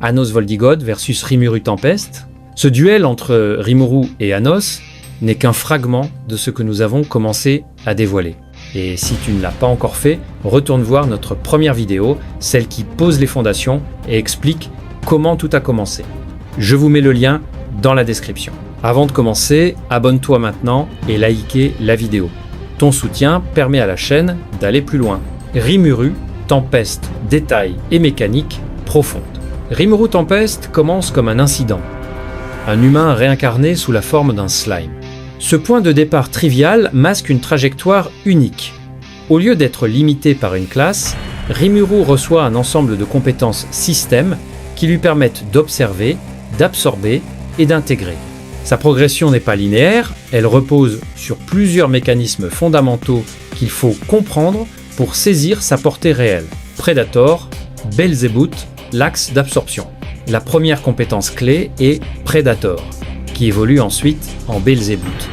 Anos Voldigod versus Rimuru Tempest. Ce duel entre Rimuru et Anos n'est qu'un fragment de ce que nous avons commencé à dévoiler. Et si tu ne l'as pas encore fait, retourne voir notre première vidéo, celle qui pose les fondations et explique comment tout a commencé. Je vous mets le lien dans la description. Avant de commencer, abonne-toi maintenant et likez la vidéo. Ton soutien permet à la chaîne d'aller plus loin. Rimuru, Tempest, détails et mécanique profonde. Rimuru Tempest commence comme un incident. Un humain réincarné sous la forme d'un slime. Ce point de départ trivial masque une trajectoire unique. Au lieu d'être limité par une classe, Rimuru reçoit un ensemble de compétences système qui lui permettent d'observer, d'absorber et d'intégrer. Sa progression n'est pas linéaire, elle repose sur plusieurs mécanismes fondamentaux qu'il faut comprendre pour saisir sa portée réelle. Predator, Belzébuth, l'axe d'absorption. La première compétence clé est Predator, qui évolue ensuite en Belzébuth.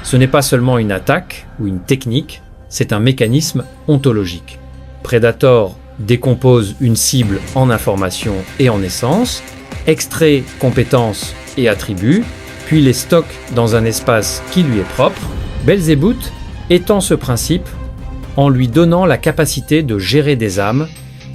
Ce n'est pas seulement une attaque ou une technique, c'est un mécanisme ontologique. Predator décompose une cible en information et en essence, extrait compétences et attributs, puis les stocke dans un espace qui lui est propre. Belzébuth étend ce principe en lui donnant la capacité de gérer des âmes,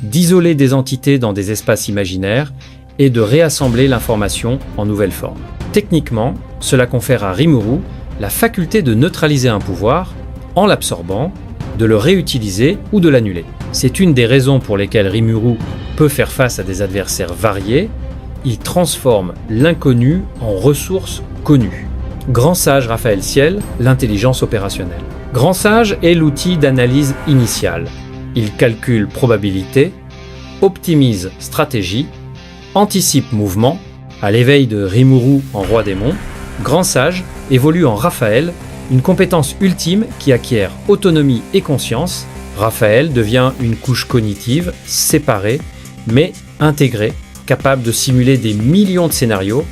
d'isoler des entités dans des espaces imaginaires et de réassembler l'information en nouvelle forme. Techniquement, cela confère à Rimuru la faculté de neutraliser un pouvoir en l'absorbant, de le réutiliser ou de l'annuler. C'est une des raisons pour lesquelles Rimuru peut faire face à des adversaires variés. Il transforme l'inconnu en ressource connue. Grand sage Raphaël Ciel, l'intelligence opérationnelle. Grand sage est l'outil d'analyse initiale. Il calcule probabilité, optimise stratégie, anticipe mouvement. À l'éveil de Rimuru en roi démon, Grand sage évolue en Raphaël, une compétence ultime qui acquiert autonomie et conscience. Raphaël devient une couche cognitive, séparée, mais intégrée, capable de simuler des millions de scénarios,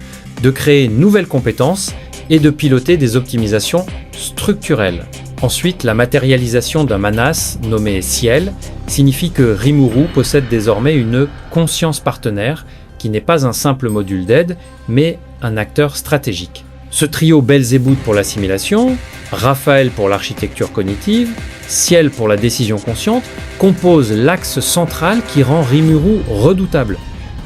de créer de nouvelles compétences et de piloter des optimisations structurelles. Ensuite, la matérialisation d'un manas nommé Ciel signifie que Rimuru possède désormais une conscience partenaire qui n'est pas un simple module d'aide, mais un acteur stratégique. Ce trio Belzébuth pour l'assimilation, Raphaël pour l'architecture cognitive, Ciel pour la décision consciente, compose l'axe central qui rend Rimuru redoutable.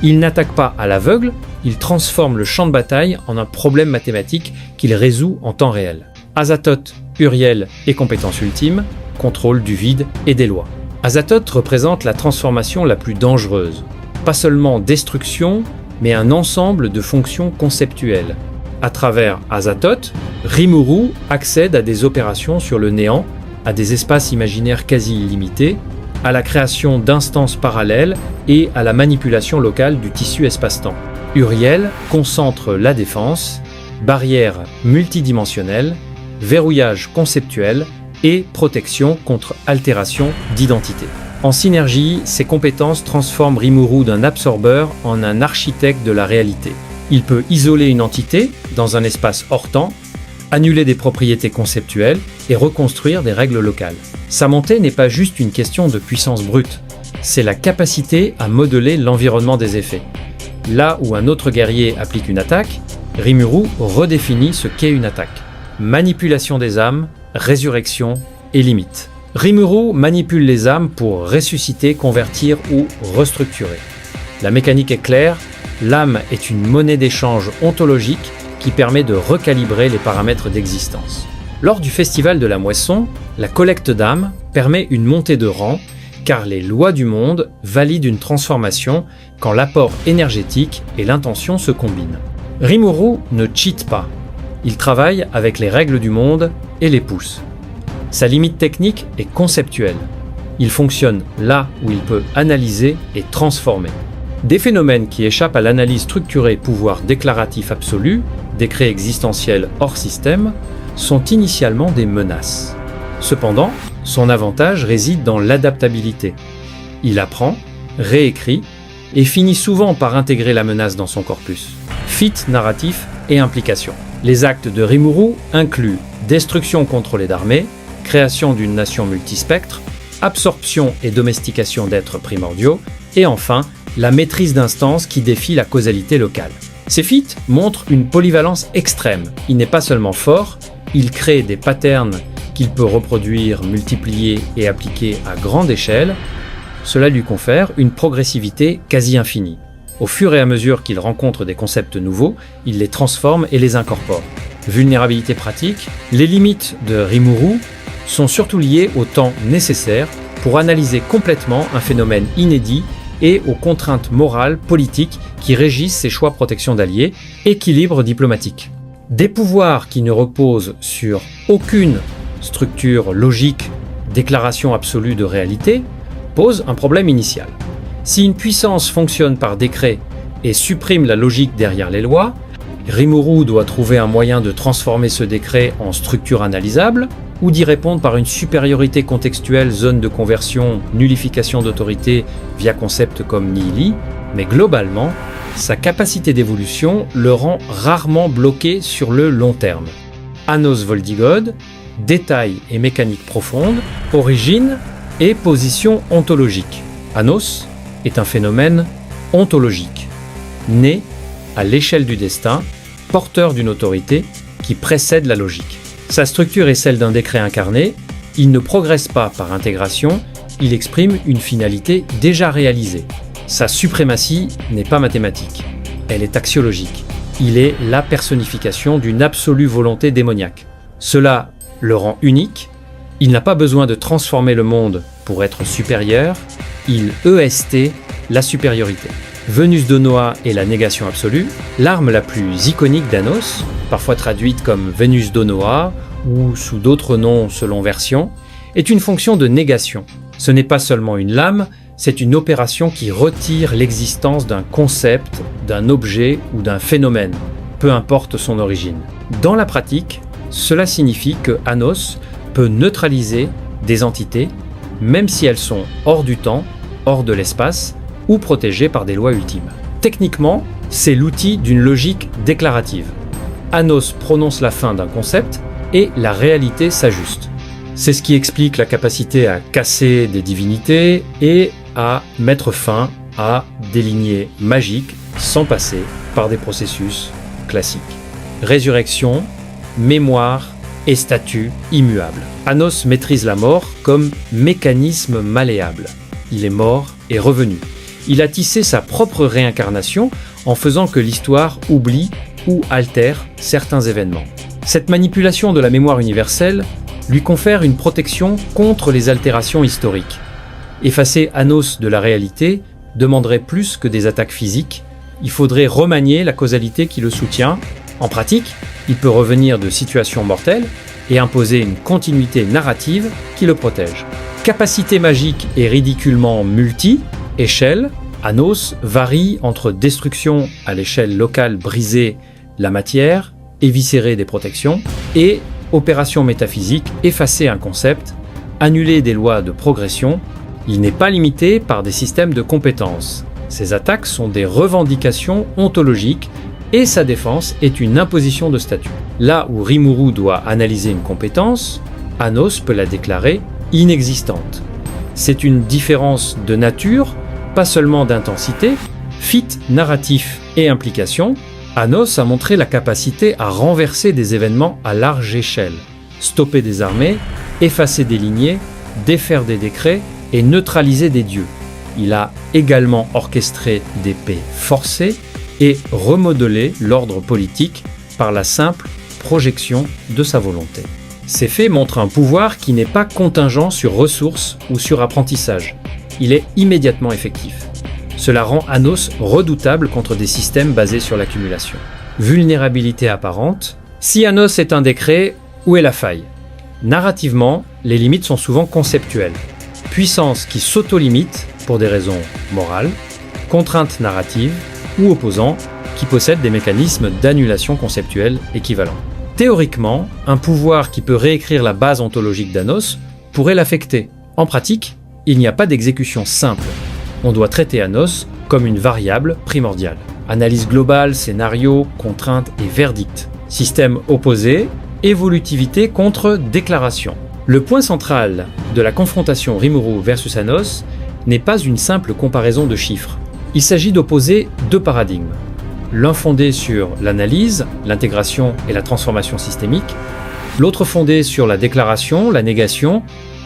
Il n'attaque pas à l'aveugle, il transforme le champ de bataille en un problème mathématique qu'il résout en temps réel. Azathoth, Uriel et compétence ultime, contrôle du vide et des lois. Azathoth représente la transformation la plus dangereuse. Pas seulement destruction, mais un ensemble de fonctions conceptuelles. À travers Azathoth, Rimuru accède à des opérations sur le néant, à des espaces imaginaires quasi illimités, à la création d'instances parallèles et à la manipulation locale du tissu espace-temps. Uriel concentre la défense, barrière multidimensionnelle, verrouillage conceptuel et protection contre altération d'identité. En synergie, ces compétences transforment Rimuru d'un absorbeur en un architecte de la réalité. Il peut isoler une entité dans un espace hors temps, annuler des propriétés conceptuelles et reconstruire des règles locales. Sa montée n'est pas juste une question de puissance brute, c'est la capacité à modeler l'environnement des effets. Là où un autre guerrier applique une attaque, Rimuru redéfinit ce qu'est une attaque. Manipulation des âmes, résurrection et limite. Rimuru manipule les âmes pour ressusciter, convertir ou restructurer. La mécanique est claire, l'âme est une monnaie d'échange ontologique qui permet de recalibrer les paramètres d'existence. Lors du festival de la moisson, la collecte d'âmes permet une montée de rang car les lois du monde valident une transformation quand l'apport énergétique et l'intention se combinent. Rimuru ne cheat pas, il travaille avec les règles du monde et les pousse. Sa limite technique est conceptuelle. Il fonctionne là où il peut analyser et transformer. Des phénomènes qui échappent à l'analyse structurée pouvoir déclaratif absolu, décret existentiel hors système, sont initialement des menaces. Cependant, son avantage réside dans l'adaptabilité. Il apprend, réécrit et finit souvent par intégrer la menace dans son corpus. Fit narratif et implication. Les actes de Rimuru incluent destruction contrôlée d'armées, création d'une nation multispectre, absorption et domestication d'êtres primordiaux, et enfin la maîtrise d'instance qui défie la causalité locale. Cepheid montre une polyvalence extrême. Il n'est pas seulement fort, il crée des patterns qu'il peut reproduire, multiplier et appliquer à grande échelle. Cela lui confère une progressivité quasi infinie. Au fur et à mesure qu'il rencontre des concepts nouveaux, il les transforme et les incorpore. Vulnérabilité pratique, les limites de Rimuru sont surtout liées au temps nécessaire pour analyser complètement un phénomène inédit et aux contraintes morales, politiques qui régissent ses choix protection d'alliés, équilibre diplomatique. Des pouvoirs qui ne reposent sur aucune structure logique, déclaration absolue de réalité, posent un problème initial. Si une puissance fonctionne par décret et supprime la logique derrière les lois, Rimuru doit trouver un moyen de transformer ce décret en structure analysable ou d'y répondre par une supériorité contextuelle, zone de conversion, nullification d'autorité via concepts comme nihili, mais globalement, sa capacité d'évolution le rend rarement bloqué sur le long terme. Anos Voldigod, détail et mécanique profonde, origine et position ontologique. Anos est un phénomène ontologique, né à l'échelle du destin, porteur d'une autorité qui précède la logique. Sa structure est celle d'un décret incarné, il ne progresse pas par intégration, il exprime une finalité déjà réalisée. Sa suprématie n'est pas mathématique, elle est axiologique. Il est la personnification d'une absolue volonté démoniaque. Cela le rend unique, il n'a pas besoin de transformer le monde pour être supérieur, il EST la supériorité. Venus Donoa est la négation absolue, l'arme la plus iconique d'Anos, parfois traduite comme Venus Donoa ou sous d'autres noms selon version, est une fonction de négation. Ce n'est pas seulement une lame, c'est une opération qui retire l'existence d'un concept, d'un objet ou d'un phénomène, peu importe son origine. Dans la pratique, cela signifie que Anos peut neutraliser des entités, même si elles sont hors du temps, hors de l'espace, ou protégées par des lois ultimes. Techniquement, c'est l'outil d'une logique déclarative. Anos prononce la fin d'un concept et la réalité s'ajuste. C'est ce qui explique la capacité à casser des divinités et à mettre fin à des lignées magiques sans passer par des processus classiques. Résurrection, mémoire et statut immuable. Anos maîtrise la mort comme mécanisme malléable. Il est mort et revenu. Il a tissé sa propre réincarnation en faisant que l'histoire oublie ou altère certains événements. Cette manipulation de la mémoire universelle lui confère une protection contre les altérations historiques. Effacer Anos de la réalité demanderait plus que des attaques physiques, il faudrait remanier la causalité qui le soutient. En pratique, il peut revenir de situations mortelles et imposer une continuité narrative qui le protège. Capacité magique et ridiculement multi-échelle, Anos varie entre destruction à l'échelle locale, briser la matière, éviscérer des protections, et opération métaphysique, effacer un concept, annuler des lois de progression. Il n'est pas limité par des systèmes de compétences. Ces attaques sont des revendications ontologiques et sa défense est une imposition de statut. Là où Rimuru doit analyser une compétence, Anos peut la déclarer inexistante. C'est une différence de nature, pas seulement d'intensité. Fit narratif et implication, Anos a montré la capacité à renverser des événements à large échelle, stopper des armées, effacer des lignées, défaire des décrets et neutraliser des dieux. Il a également orchestré des paix forcées et remodelé l'ordre politique par la simple projection de sa volonté. Ces faits montrent un pouvoir qui n'est pas contingent sur ressources ou sur apprentissage. Il est immédiatement effectif. Cela rend Anos redoutable contre des systèmes basés sur l'accumulation. Vulnérabilité apparente. Si Anos est un décret, où est la faille ? Narrativement, les limites sont souvent conceptuelles. Puissance qui s'auto-limite pour des raisons morales, contraintes narratives ou opposants qui possèdent des mécanismes d'annulation conceptuelle équivalents. Théoriquement, un pouvoir qui peut réécrire la base ontologique d'Anos pourrait l'affecter. En pratique, il n'y a pas d'exécution simple. On doit traiter Anos comme une variable primordiale. Analyse globale, scénario, contrainte et verdict. Système opposé, évolutivité contre déclaration. Le point central de la confrontation Rimuru versus Anos n'est pas une simple comparaison de chiffres. Il s'agit d'opposer deux paradigmes. L'un fondé sur l'analyse, l'intégration et la transformation systémique, l'autre fondé sur la déclaration, la négation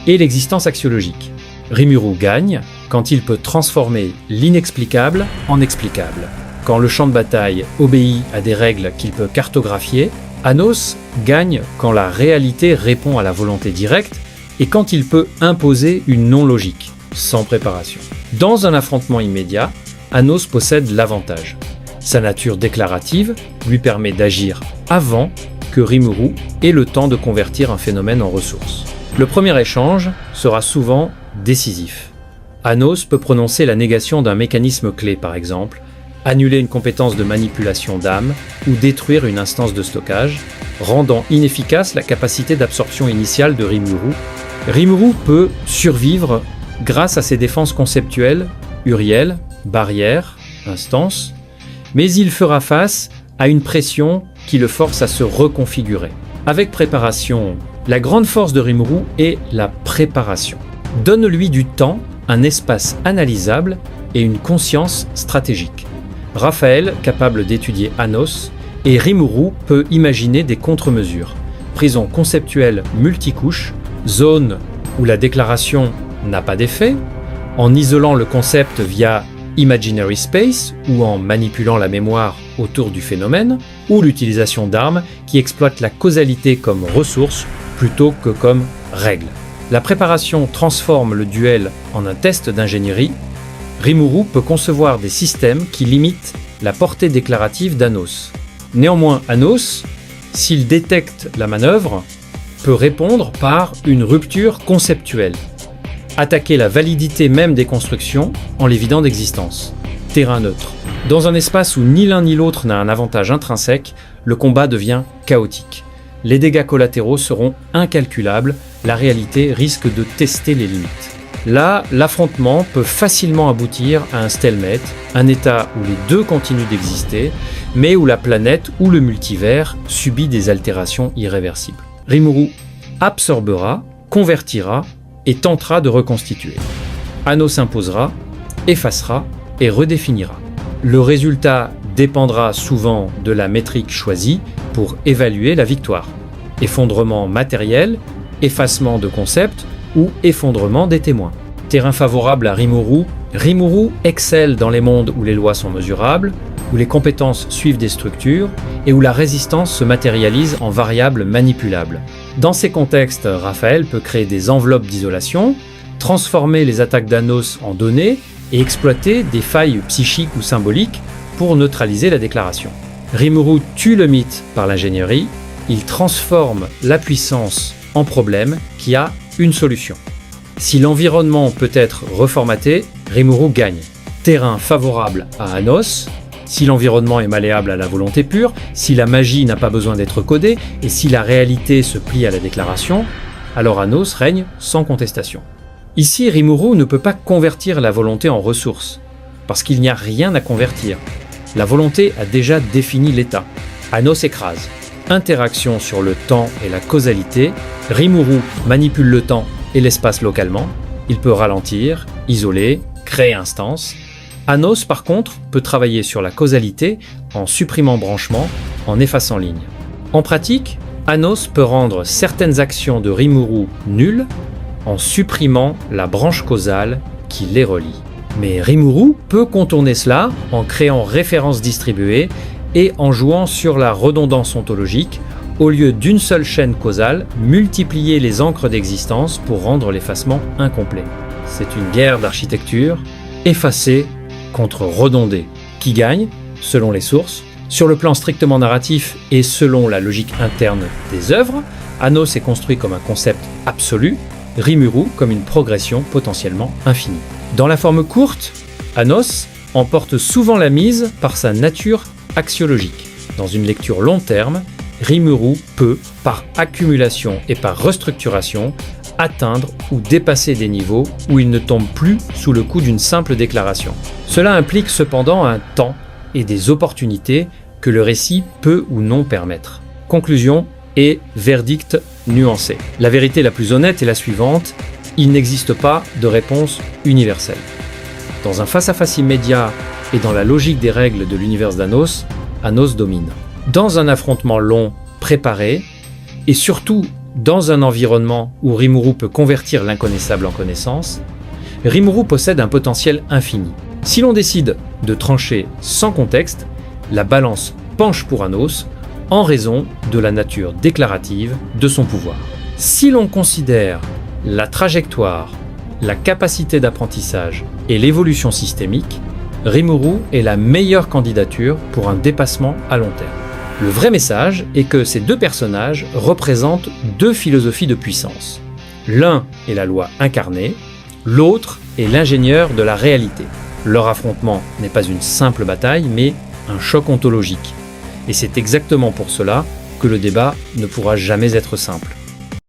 et l'existence axiologique. Rimuru gagne quand il peut transformer l'inexplicable en explicable. Quand le champ de bataille obéit à des règles qu'il peut cartographier, Anos gagne quand la réalité répond à la volonté directe et quand il peut imposer une non-logique, sans préparation. Dans un affrontement immédiat, Anos possède l'avantage. Sa nature déclarative lui permet d'agir avant que Rimuru ait le temps de convertir un phénomène en ressource. Le premier échange sera souvent décisif. Anos peut prononcer la négation d'un mécanisme clé, par exemple, annuler une compétence de manipulation d'âme ou détruire une instance de stockage, rendant inefficace la capacité d'absorption initiale de Rimuru. Rimuru peut survivre grâce à ses défenses conceptuelles, Uriel, barrière, instance, mais il fera face à une pression qui le force à se reconfigurer. Avec préparation, la grande force de Rimuru est la préparation. Donne-lui du temps, un espace analysable et une conscience stratégique. Raphaël, capable d'étudier Anos, et Rimuru peut imaginer des contre-mesures. Prison conceptuelle multicouche, zone où la déclaration n'a pas d'effet, en isolant le concept via Imaginary Space ou en manipulant la mémoire autour du phénomène, ou l'utilisation d'armes qui exploitent la causalité comme ressource plutôt que comme règle. La préparation transforme le duel en un test d'ingénierie. Rimuru peut concevoir des systèmes qui limitent la portée déclarative d'Anos. Néanmoins, Anos, s'il détecte la manœuvre, peut répondre par une rupture conceptuelle. Attaquer la validité même des constructions en les vidant d'existence. Terrain neutre. Dans un espace où ni l'un ni l'autre n'a un avantage intrinsèque, le combat devient chaotique. Les dégâts collatéraux seront incalculables, la réalité risque de tester les limites. Là, l'affrontement peut facilement aboutir à un stalemate, un état où les deux continuent d'exister, mais où la planète ou le multivers subit des altérations irréversibles. Rimuru absorbera, convertira et tentera de reconstituer. Anos s'imposera, effacera et redéfinira. Le résultat dépendra souvent de la métrique choisie pour évaluer la victoire. Effondrement matériel, effacement de concept ou effondrement des témoins. Terrain favorable à Rimuru, Rimuru excelle dans les mondes où les lois sont mesurables, où les compétences suivent des structures et où la résistance se matérialise en variables manipulables. Dans ces contextes, Raphaël peut créer des enveloppes d'isolation, transformer les attaques d'Anos en données et exploiter des failles psychiques ou symboliques pour neutraliser la déclaration. Rimuru tue le mythe par l'ingénierie, il transforme la puissance en problème qui a une solution. Si l'environnement peut être reformaté, Rimuru gagne. Terrain favorable à Anos, si l'environnement est malléable à la volonté pure, si la magie n'a pas besoin d'être codée et si la réalité se plie à la déclaration, alors Anos règne sans contestation. Ici, Rimuru ne peut pas convertir la volonté en ressource, parce qu'il n'y a rien à convertir. La volonté a déjà défini l'état. Anos écrase. Interaction sur le temps et la causalité, Rimuru manipule le temps et l'espace localement, il peut ralentir, isoler, créer instance. Anos, par contre, peut travailler sur la causalité en supprimant branchement, en effaçant ligne. En pratique, Anos peut rendre certaines actions de Rimuru nulles en supprimant la branche causale qui les relie. Mais Rimuru peut contourner cela en créant références distribuées et en jouant sur la redondance ontologique. Au lieu d'une seule chaîne causale, multiplier les encres d'existence pour rendre l'effacement incomplet. C'est une guerre d'architecture, effacer contre redonder. Qui gagne, selon les sources, sur le plan strictement narratif et selon la logique interne des œuvres, Anos est construit comme un concept absolu, Rimuru comme une progression potentiellement infinie. Dans la forme courte, Anos emporte souvent la mise par sa nature axiologique. Dans une lecture long terme, Rimuru peut, par accumulation et par restructuration, atteindre ou dépasser des niveaux où il ne tombe plus sous le coup d'une simple déclaration. Cela implique cependant un temps et des opportunités que le récit peut ou non permettre. Conclusion et verdict nuancé. La vérité la plus honnête est la suivante: il n'existe pas de réponse universelle. Dans un face-à-face immédiat et dans la logique des règles de l'univers d'Anos, Anos domine. Dans un affrontement long, préparé, et surtout dans un environnement où Rimuru peut convertir l'inconnaissable en connaissance, Rimuru possède un potentiel infini. Si l'on décide de trancher sans contexte, la balance penche pour Anos en raison de la nature déclarative de son pouvoir. Si l'on considère la trajectoire, la capacité d'apprentissage et l'évolution systémique, Rimuru est la meilleure candidature pour un dépassement à long terme. Le vrai message est que ces deux personnages représentent deux philosophies de puissance. L'un est la loi incarnée, l'autre est l'ingénieur de la réalité. Leur affrontement n'est pas une simple bataille, mais un choc ontologique. Et c'est exactement pour cela que le débat ne pourra jamais être simple.